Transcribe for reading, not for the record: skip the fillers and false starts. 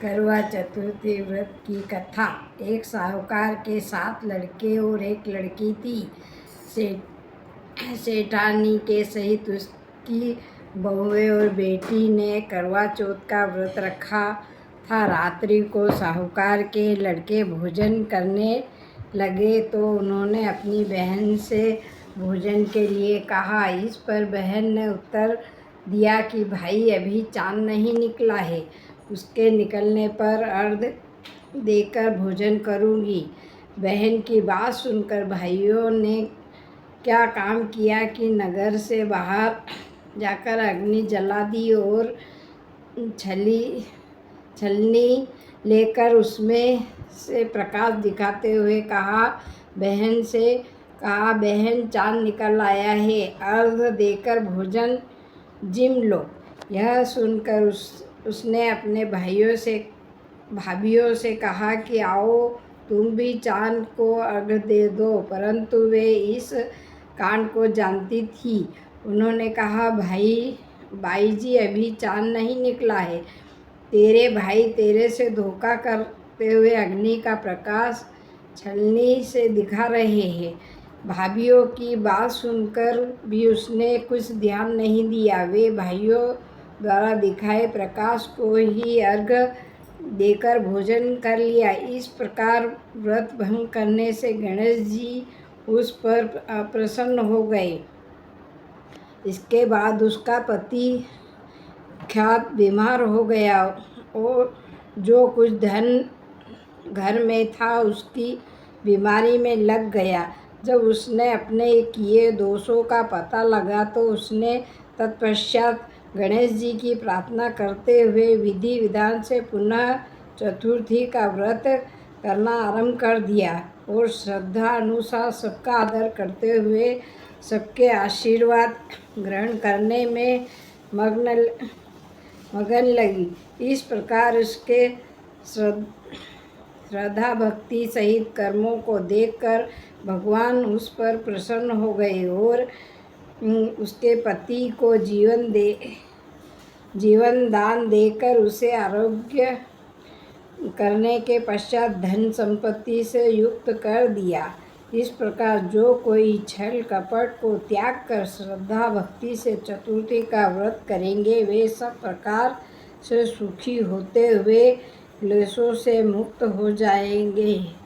करवा चतुर्थी व्रत की कथा। एक साहूकार के 7 लड़के और एक लड़की थी। सेठानी के सहित उसकी बहुएं और बेटी ने करवा चौथ का व्रत रखा था। रात्रि को साहूकार के लड़के भोजन करने लगे तो उन्होंने अपनी बहन से भोजन के लिए कहा। इस पर बहन ने उत्तर दिया कि भाई, अभी चाँद नहीं निकला है, उसके निकलने पर अर्घ्य देकर भोजन करूँगी। बहन की बात सुनकर भाइयों ने क्या काम किया कि नगर से बाहर जाकर अग्नि जला दी और छलनी लेकर उसमें से प्रकाश दिखाते हुए कहा, बहन चाँद निकल आया है, अर्घ्य देकर भोजन जिम लो। यह सुनकर उसने अपने भाभियों से कहा कि आओ तुम भी चाँद को अर्घ्य दे दो, परंतु वे इस कांड को जानती थी। उन्होंने कहा, भाई जी, अभी चाँद नहीं निकला है। तेरे भाई तेरे से धोखा करते हुए अग्नि का प्रकाश छलनी से दिखा रहे हैं। भाभियों की बात सुनकर भी उसने कुछ ध्यान नहीं दिया। वे भाइयों द्वारा दिखाए प्रकाश को ही अर्घ्य देकर भोजन कर लिया। इस प्रकार व्रत भंग करने से गणेश जी उस पर प्रसन्न हो गए। इसके बाद उसका पति ख्यात बीमार हो गया और जो कुछ धन घर में था उसकी बीमारी में लग गया। जब उसने अपने किए दोषों का पता लगा तो उसने तत्पश्चात गणेश जी की प्रार्थना करते हुए विधि विधान से पुनः चतुर्थी का व्रत करना आरंभ कर दिया और श्रद्धा अनुसार सबका आदर करते हुए सबके आशीर्वाद ग्रहण करने में मगन लगी। इस प्रकार उसके श्रद्धा भक्ति सहित कर्मों को देखकर भगवान उस पर प्रसन्न हो गए और उसके पति को जीवन दान देकर उसे आरोग्य करने के पश्चात धन संपत्ति से युक्त कर दिया। इस प्रकार जो कोई छल कपट को त्याग कर श्रद्धा भक्ति से चतुर्थी का व्रत करेंगे, वे सब प्रकार से सुखी होते हुए क्लेशों से मुक्त हो जाएंगे।